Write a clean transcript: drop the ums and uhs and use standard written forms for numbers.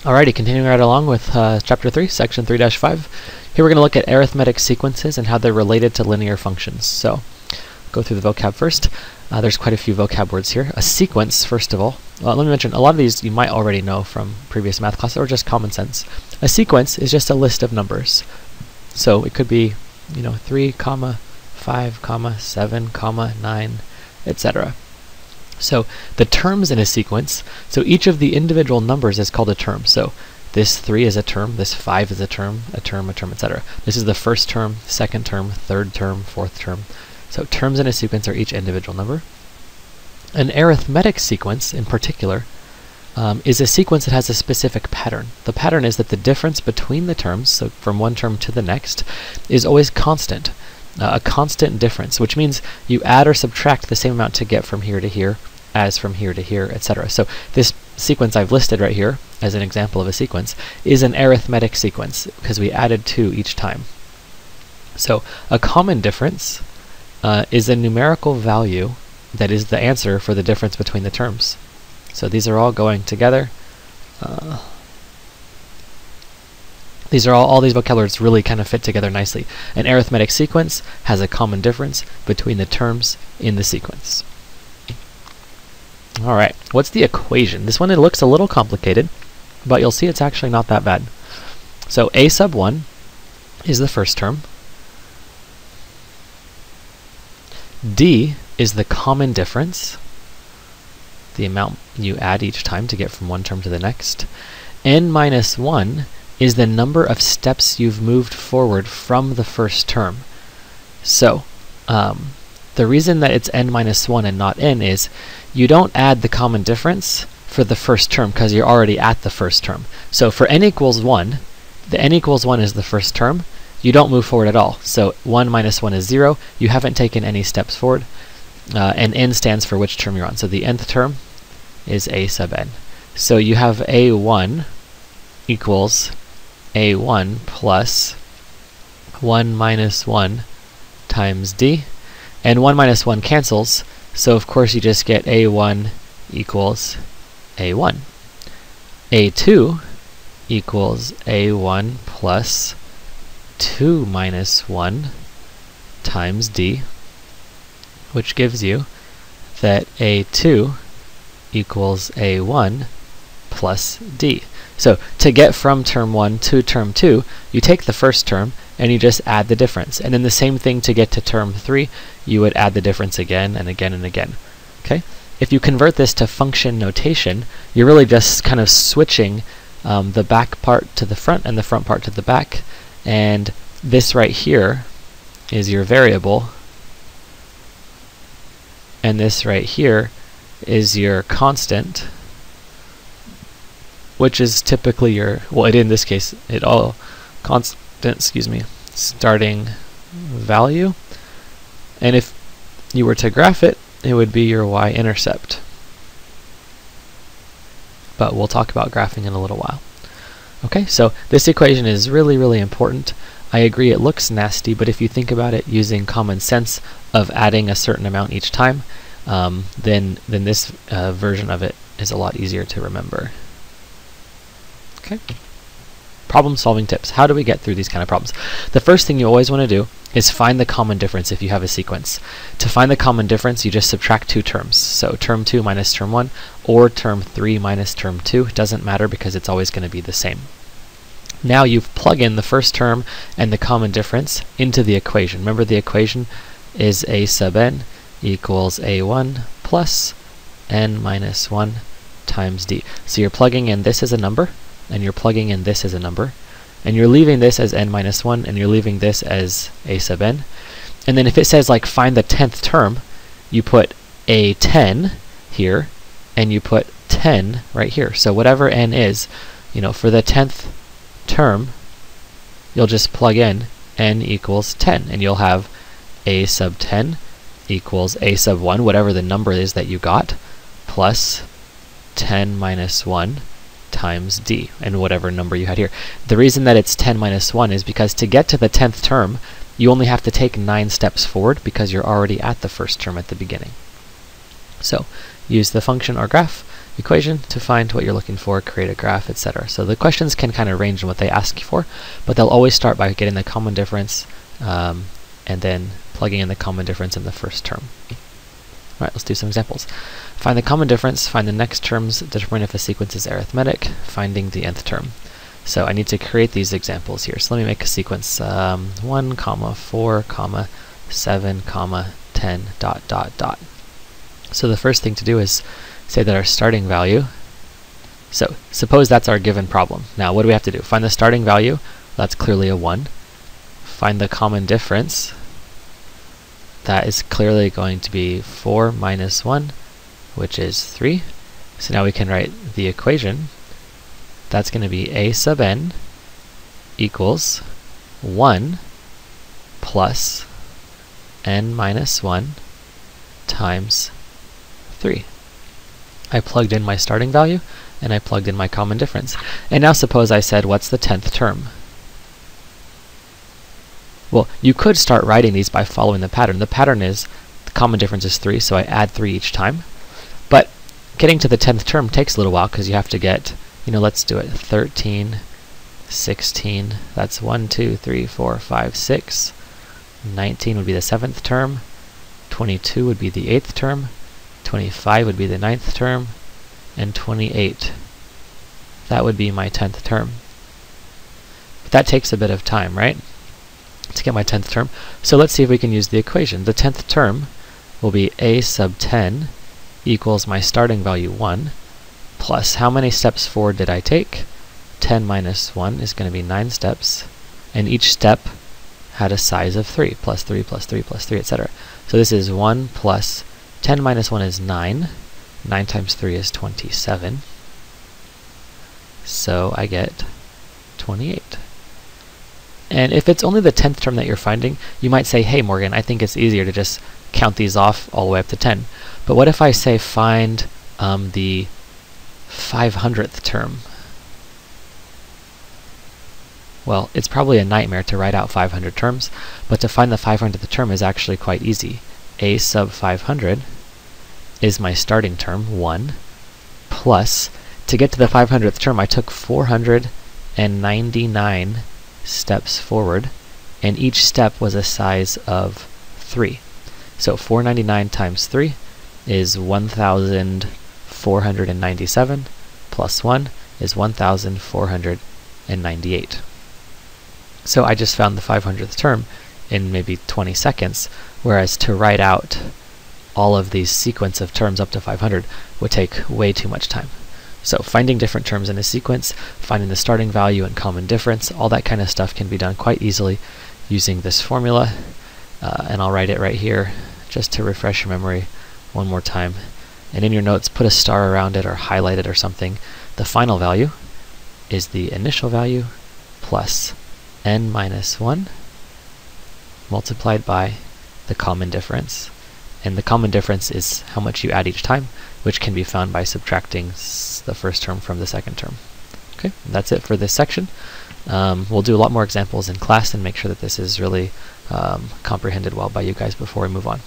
Alrighty, continuing right along with Chapter 3, Section 3-5. Here we're going to look at arithmetic sequences and how they're related to linear functions. So, go through the vocab first. There's quite a few vocab words here. A sequence, first of all. Let me mention, a lot of these you might already know from previous math class or just common sense. A sequence is just a list of numbers. So, it could be, 3, 5, 7, 9, etc. So the terms in a sequence, so each of the individual numbers is called a term. So this 3 is a term, this 5 is a term, etc. This is the first term, second term, third term, fourth term. So terms in a sequence are each individual number. An arithmetic sequence, in particular, is a sequence that has a specific pattern. The pattern is that the difference between the terms, so from one term to the next, is always constant. A constant difference, which means you add or subtract the same amount to get from here to here as from here to here, etc. So this sequence I've listed right here as an example of a sequence is an arithmetic sequence because we added 2 each time. So a common difference is a numerical value that is the answer for the difference between the terms. So these are all going together. These are all these vocabularies really kind of fit together nicely. An arithmetic sequence has a common difference between the terms in the sequence. Alright, what's the equation? This one, it looks a little complicated, but you'll see it's actually not that bad. So a sub 1 is the first term. D is the common difference, the amount you add each time to get from one term to the next. N minus 1 is the number of steps you've moved forward from the first term. So, the reason that it's n minus 1 and not n is you don't add the common difference for the first term because you're already at the first term. So for n equals 1, the n equals 1 is the first term, you don't move forward at all. So 1 minus 1 is 0, you haven't taken any steps forward, and n stands for which term you're on. So the nth term is a sub n. So you have a1 equals a1 plus 1 minus 1 times d, and 1 minus 1 cancels, so of course you just get a1 equals a1. a2 equals a1 plus 2 minus 1 times d, which gives you that a2 equals a1 plus d. So to get from term 1 to term 2, you take the first term and you just add the difference. And then the same thing to get to term 3, you would add the difference again and again and again. Okay? If you convert this to function notation, you're really just kind of switching the back part to the front and the front part to the back. And this right here is your variable. And this right here is your constant, which is typically your, well, in this case, starting value. And if you were to graph it, it would be your y-intercept. But we'll talk about graphing in a little while. Okay, so this equation is really, really important. I agree it looks nasty, but if you think about it using common sense of adding a certain amount each time, then this version of it is a lot easier to remember. Okay. Problem solving tips. How do we get through these kind of problems? The first thing you always want to do is find the common difference if you have a sequence. To find the common difference, you just subtract 2 terms. So term 2 minus term 1 or term 3 minus term 2. It doesn't matter because it's always going to be the same. Now you plug in the first term and the common difference into the equation. Remember the equation is a sub n equals a1 plus n minus 1 times d. So you're plugging in this as a number, and you're plugging in this as a number, and you're leaving this as n minus 1, and you're leaving this as a sub n. And then if it says like find the 10th term, you put a 10 here, and you put 10 right here. So whatever n is, for the 10th term, you'll just plug in n equals 10, and you'll have a sub 10 equals a sub 1, whatever the number is that you got, plus 10 minus 1 times d, and whatever number you had here. The reason that it's 10 minus 1 is because to get to the 10th term, you only have to take 9 steps forward because you're already at the first term at the beginning. So use the function or graph equation to find what you're looking for, create a graph, etc. So the questions can kind of range in what they ask you for, but they'll always start by getting the common difference and then plugging in the common difference in the first term. Alright, let's do some examples. Find the common difference, find the next terms, determine if a sequence is arithmetic, finding the nth term. So I need to create these examples here. So let me make a sequence 1, 4, 7, 10, ... So the first thing to do is say that our starting value, so suppose that's our given problem. Now what do we have to do? Find the starting value, that's clearly a 1. Find the common difference, that is clearly going to be 4 minus 1, which is 3. So now we can write the equation. That's going to be a sub n equals 1 plus n minus 1 times 3. I plugged in my starting value, and I plugged in my common difference. And now suppose I said, what's the 10th term? Well, you could start writing these by following the pattern. The pattern is, the common difference is 3, so I add 3 each time. But getting to the 10th term takes a little while, because you have to get, let's do it, 13, 16, that's 1, 2, 3, 4, 5, 6. 19 would be the 7th term. 22 would be the 8th term. 25 would be the 9th term. And 28, that would be my 10th term. But that takes a bit of time, right? To get my 10th term. So let's see if we can use the equation. The 10th term will be a sub 10 equals my starting value 1 plus how many steps forward did I take? 10 minus 1 is going to be 9 steps, and each step had a size of 3, plus 3, plus 3, plus 3, etc. So this is 1 plus 10 minus 1 is 9. 9 times 3 is 27. So I get 28. And if it's only the 10th term that you're finding, you might say, hey Morgan, I think it's easier to just count these off all the way up to 10. But what if I say find the 500th term? Well, it's probably a nightmare to write out 500 terms, but to find the 500th term is actually quite easy. A sub 500 is my starting term, 1, plus, to get to the 500th term, I took 499 steps forward, and each step was a size of 3. So 499 times 3 is 1,497, plus 1 is 1,498. So I just found the 500th term in maybe 20 seconds, whereas to write out all of these sequence of terms up to 500 would take way too much time. So finding different terms in a sequence, finding the starting value and common difference, all that kind of stuff can be done quite easily using this formula. And I'll write it right here just to refresh your memory one more time. And in your notes, put a star around it or highlight it or something. The final value is the initial value plus n minus 1 multiplied by the common difference. And the common difference is how much you add each time, which can be found by subtracting the first term from the second term. Okay, that's it for this section. We'll do a lot more examples in class and make sure that this is really comprehended well by you guys before we move on.